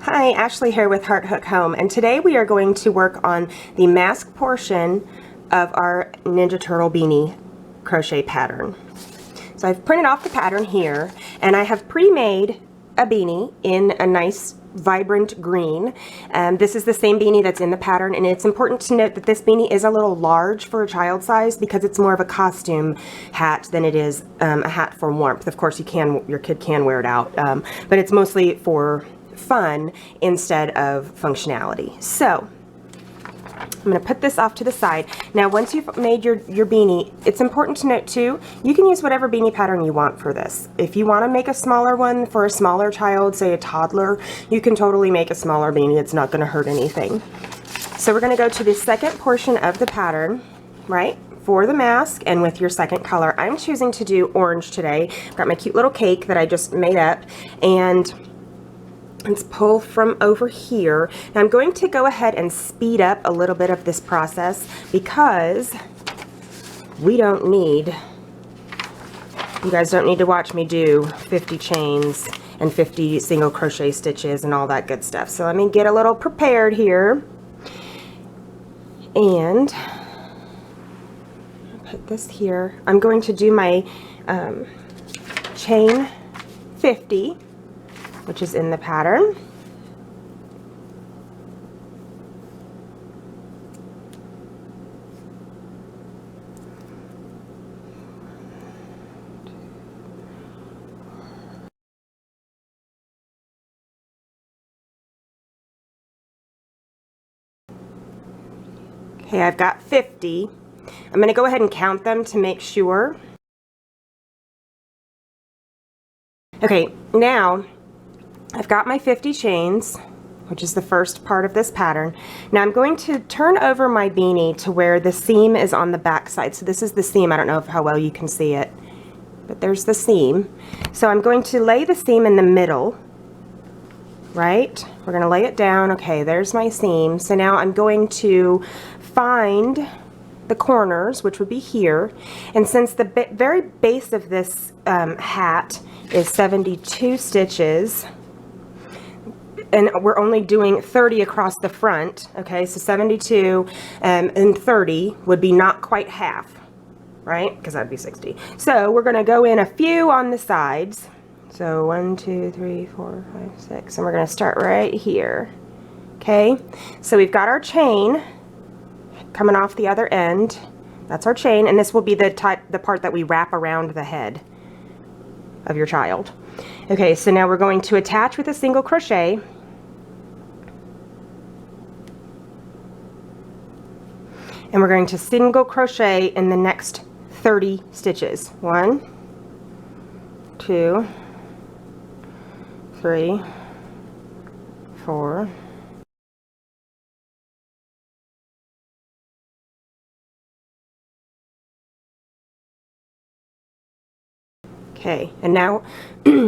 Hi, Ashley here with Heart Hook Home, and today we are going to work on the mask portion of our Ninja Turtle beanie crochet pattern. So I've printed off the pattern here, and I have pre-made a beanie in a nice vibrant green. This is the same beanie that's in the pattern, and it's important to note that this beanie is a little large for a child size because it's more of a costume hat than it is a hat for warmth. Of course, your kid can wear it out, but it's mostly for fun instead of functionality. So I'm going to put this off to the side. Now once you've made your beanie, it's important to note too, you can use whatever beanie pattern you want for this. If you want to make a smaller one for a smaller child, say a toddler, you can totally make a smaller beanie. It's not going to hurt anything. So we're going to go to the second portion of the pattern, right, for the mask, and with your second color. I'm choosing to do orange today. I've got my cute little cake that I just made up, and let's pull from over here. Now I'm going to go ahead and speed up a little bit of this process because you guys don't need to watch me do 50 chains and 50 single crochet stitches and all that good stuff. So let me get a little prepared here and put this here. I'm going to do my chain 50, which is in the pattern. Okay, I've got 50. I'm going to go ahead and count them to make sure. Okay, now I've got my 50 chains, which is the first part of this pattern. Now I'm going to turn over my beanie to where the seam is on the back side. So this is the seam. I don't know how well you can see it, but there's the seam. So I'm going to lay the seam in the middle, right? We're going to lay it down. Okay, there's my seam. So now I'm going to find the corners, which would be here. And since the very base of this hat is 72 stitches, and we're only doing 30 across the front, okay, so 72 and 30 would be not quite half, right, because that'd be 60. So we're going to go in a few on the sides. So 1, 2, 3, 4, 5, 6, and we're going to start right here. Okay, so we've got our chain coming off the other end. That's our chain, and this will be the part that we wrap around the head of your child. Okay, so now we're going to attach with a single crochet. And we're going to single crochet in the next 30 stitches. 1, 2, 3, 4. Okay, and now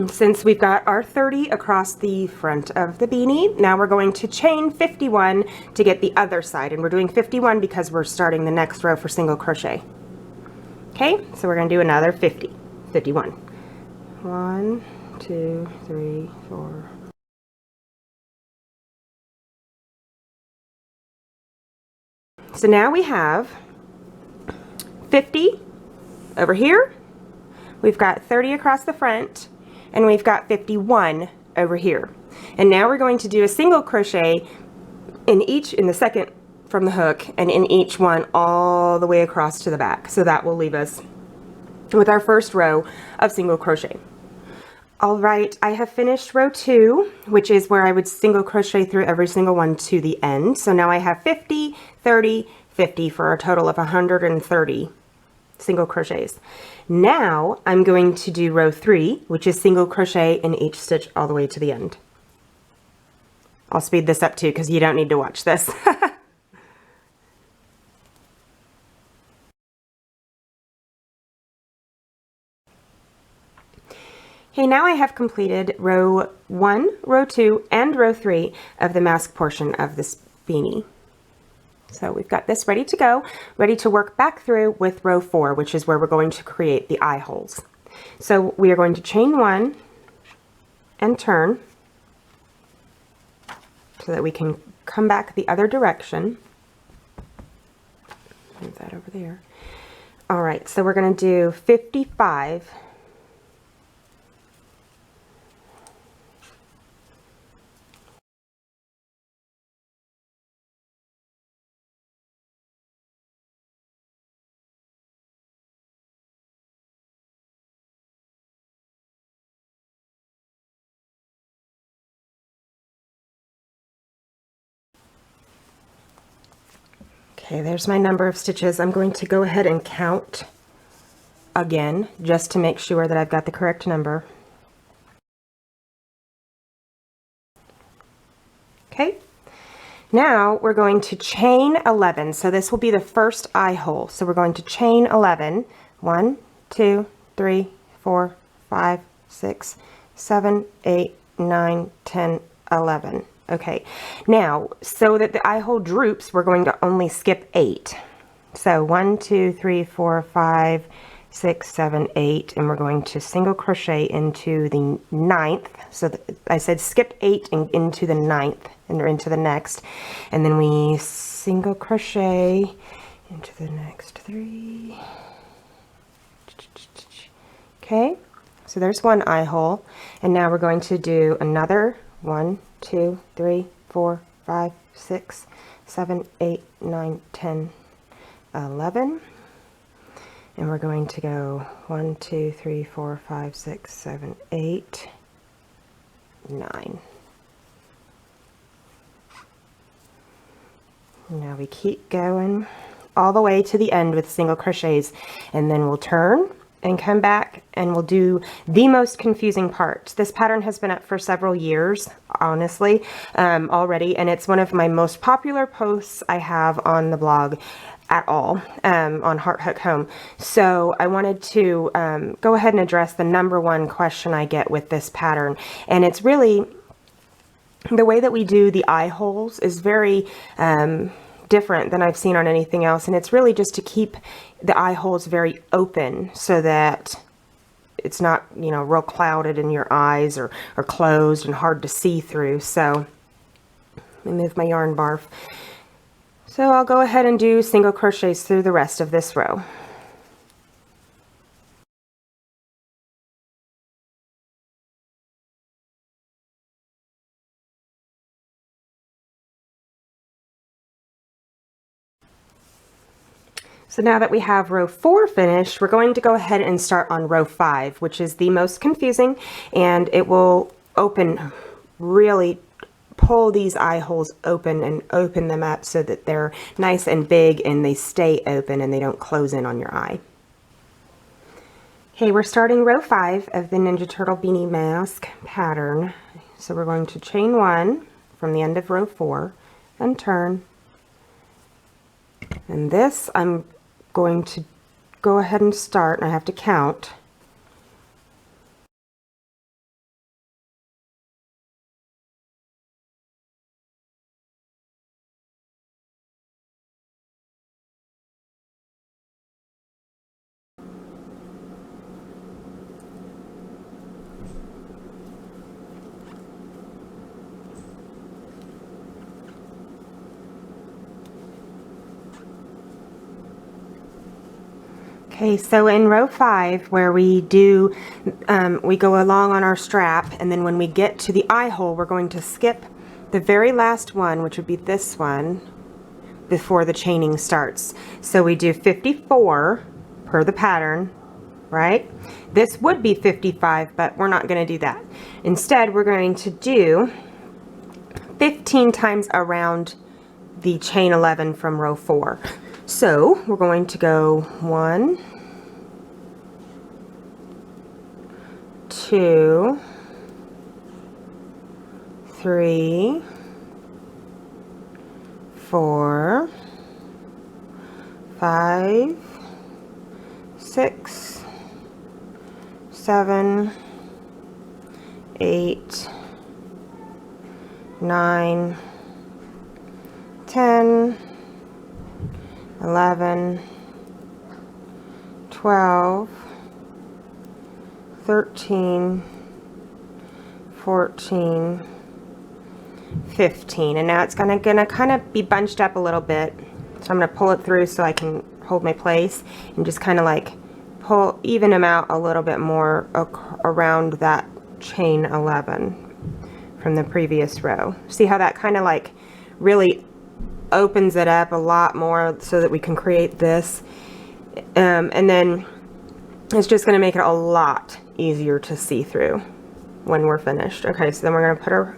since we've got our 30 across the front of the beanie, now we're going to chain 51 to get the other side, and we're doing 51 because we're starting the next row for single crochet. Okay, so we're going to do another 51. 1, 2, 3, 4. So now we have 50 over here. We've got 30 across the front, and we've got 51 over here. And now we're going to do a single crochet in the second from the hook, and in each one all the way across to the back. So that will leave us with our first row of single crochet. All right, I have finished row 2, which is where I would single crochet through every single one to the end. So now I have 50, 30, 50 for a total of 130 single crochets. Now I'm going to do row 3, which is single crochet in each stitch all the way to the end. I'll speed this up too because you don't need to watch this. Okay, now I have completed row 1, row 2, and row 3 of the mask portion of this beanie. So we've got this ready to go, ready to work back through with row 4, which is where we're going to create the eye holes. So we are going to chain 1 and turn. so that we can come back the other direction. Move that over there. All right, so we're going to do 55. Okay, there's my number of stitches. I'm going to go ahead and count again, just to make sure that I've got the correct number. Okay, now we're going to chain 11. So this will be the first eye hole. So we're going to chain 11. 1, 2, 3, 4, 5, 6, 7, 8, 9, 10, 11. Okay, now, so that the eye hole droops, we're going to only skip 8. So 1, 2, 3, 4, 5, 6, 7, 8, and we're going to single crochet into the 9th. So I said skip 8 and into the 9th, and into the next. And then we single crochet into the next 3. Okay, so there's one eye hole. And now we're going to do another 1, 2, 3, 4, 5, 6, 7, 8, 9, 10, 11. And we're going to go 1, 2, 3, 4, 5, 6, 7, 8, 9. Now we keep going all the way to the end with single crochets, and then we'll turn and come back and we'll do the most confusing part. This pattern has been up for several years, honestly, already, and it's one of my most popular posts I have on the blog at all, on Heart Hook Home. So I wanted to go ahead and address the #1 question I get with this pattern, and it's really the way that we do the eye holes is very different than I've seen on anything else, and it's really just to keep the eye holes very open so that it's not, you know, real clouded in your eyes or closed and hard to see through. So let me move my yarn barf. So I'll go ahead and do single crochets through the rest of this row. So now that we have row 4 finished, we're going to go ahead and start on row 5, which is the most confusing, and it will really pull these eye holes open and open them up so that they're nice and big and they stay open and they don't close in on your eye. Okay, we're starting row 5 of the Ninja Turtle Beanie Mask pattern. So we're going to chain 1 from the end of row 4 and turn. And this I'm going to go ahead and start, and I have to count. Okay, so in row 5, where we do, we go along on our strap, and then when we get to the eye hole, we're going to skip the very last one, which would be this one, before the chaining starts. So we do 54 per the pattern, right? This would be 55, but we're not going to do that. Instead, we're going to do 15 times around the chain 11 from row 4. So we're going to go 1, 2, 3, 4, 5, 6, 7, 8, 9, 10, 11, 12, 13, 14, 15. And now it's gonna kind of be bunched up a little bit. So I'm gonna pull it through so I can hold my place and just kind of like even them out a little bit more around that chain 11 from the previous row. See how that kind of like really opens it up a lot more so that we can create this, and then it's just going to make it a lot easier to see through when we're finished. Okay, so then we're going to put our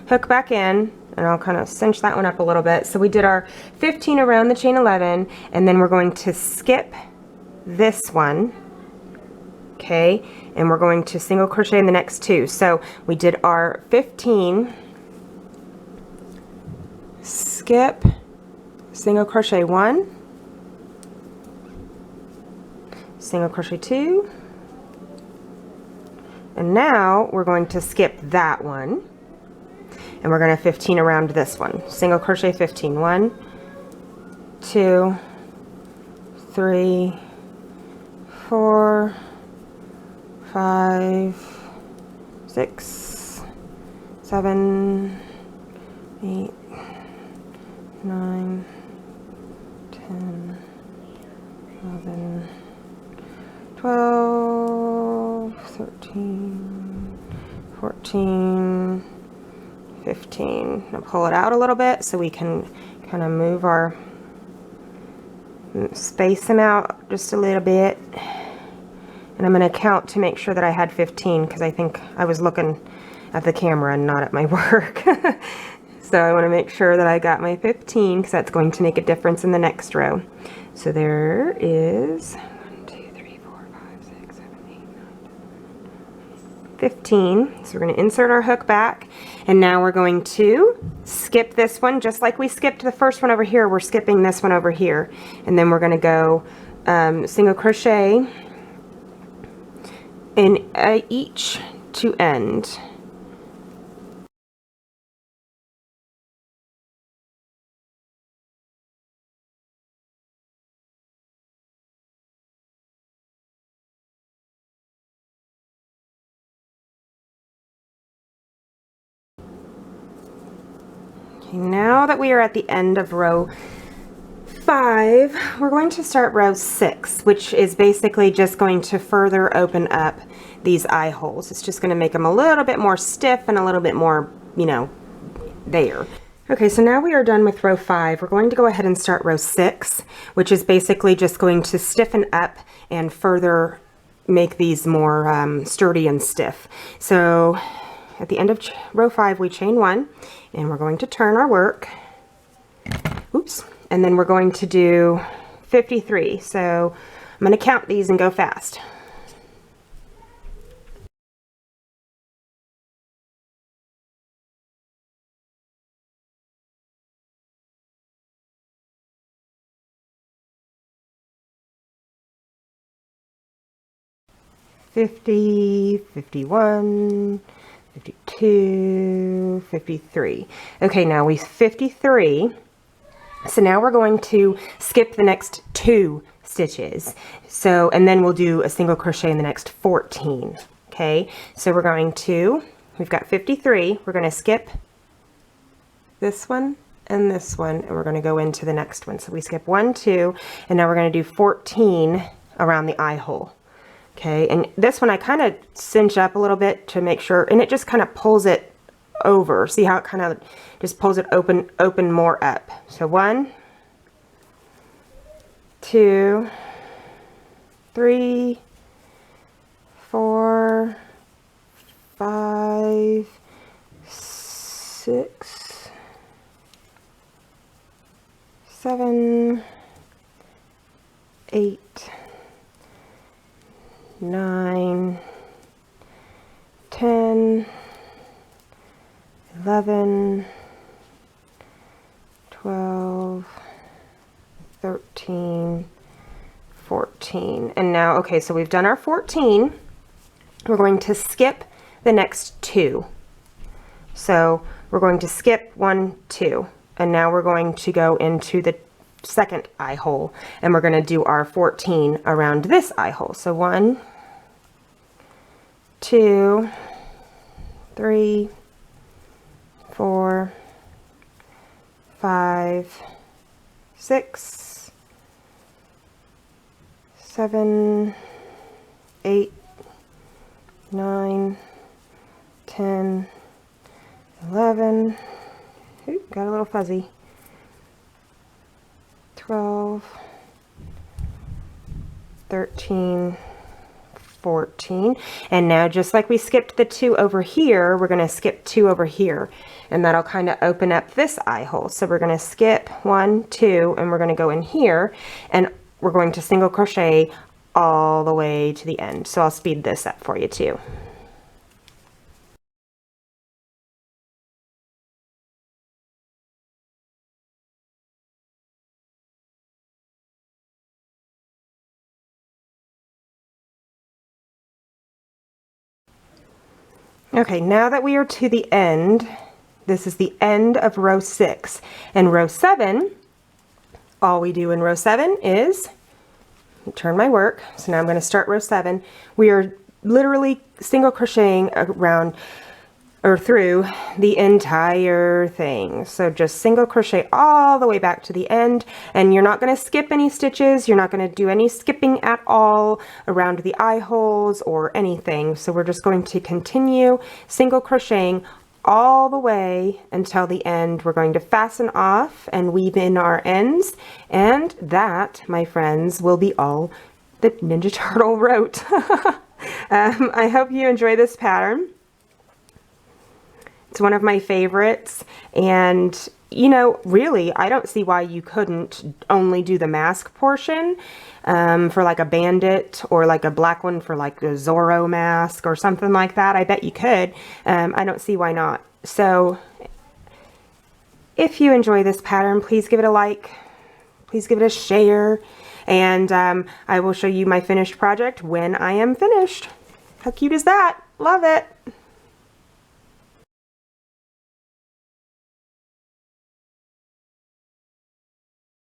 hook back in, and I'll kind of cinch that one up a little bit. So we did our 15 around the chain 11, and then we're going to skip this one, okay, and we're going to single crochet in the next two. So we did our 15, skip, single crochet 1, single crochet 2, and now we're going to skip that one, and we're going to 15 around this one. Single crochet 15, 1, 2, 3, 4, 5, 6, 7, 8, 9, 10, 11, 12, 13, 14, 15. Now pull it out a little bit so we can kind of move our, space them out just a little bit. And I'm going to count to make sure that I had 15, because I think I was looking at the camera and not at my work. So I want to make sure that I got my 15, because that's going to make a difference in the next row. So there is 1, 2, 3, 4, 5, 6, 7, 8, 9, 10, 15. So we're going to insert our hook back, and now we're going to skip this one just like we skipped the first one over here. We're skipping this one over here, and then we're going to go single crochet in each to end. Okay, now that we are at the end of row 5, we're going to start row 6, which is basically just going to further open up these eye holes. It's just going to make them a little bit more stiff and a little bit more, you know, there. Okay, so now we are done with row 5. We're going to go ahead and start row 6, which is basically just going to stiffen up and further make these more sturdy and stiff. So at the end of row 5, we chain 1, and we're going to turn our work. Oops. And then we're going to do 53. So I'm going to count these and go fast. $50, $51, $52, $53. Okay, now we 53. So now we're going to skip the next 2 stitches. So, and then we'll do a single crochet in the next 14. Okay, so we're going to, we've got 53. We're going to skip this one and this one, and we're going to go into the next one. So we skip 1, 2, and now we're going to do 14 around the eye hole. Okay, and this one I kind of cinch up a little bit to make sure, and it just kind of pulls it over. See how it kind of just pulls it open more up. So 1, 2, 3, 4, 5, 6, 7, 8, 9, 10, 11, 12, 13, 14. And now, okay, so we've done our 14. We're going to skip the next 2. So we're going to skip 1, 2. And now we're going to go into the second eye hole, and we're going to do our 14 around this eye hole. So 1, 2, 3, 4, 5, 6, 7, 8, 9, 10, 11, ooh, got a little fuzzy, 12, 13, 14, and now just like we skipped the 2 over here, we're going to skip 2 over here, and that'll kind of open up this eye hole. So we're going to skip 1, 2, and we're going to go in here, and we're going to single crochet all the way to the end. So I'll speed this up for you too. Okay, now that we are to the end, this is the end of row 6. And row 7, all we do in row 7 is turn my work. So now I'm going to start row 7. We are literally single crocheting around or through the entire thing. So just single crochet all the way back to the end, and you're not going to skip any stitches. You're not going to do any skipping at all around the eye holes or anything. So we're just going to continue single crocheting all the way until the end. We're going to fasten off and weave in our ends, and that, my friends, will be all the Ninja Turtle wrote. I hope you enjoy this pattern. It's one of my favorites, and you know, really, I don't see why you couldn't only do the mask portion for like a bandit, or like a black one for like a Zorro mask or something like that. I bet you could. I don't see why not. So if you enjoy this pattern, please give it a like, please give it a share, and I will show you my finished project when I am finished. How cute is that? Love it.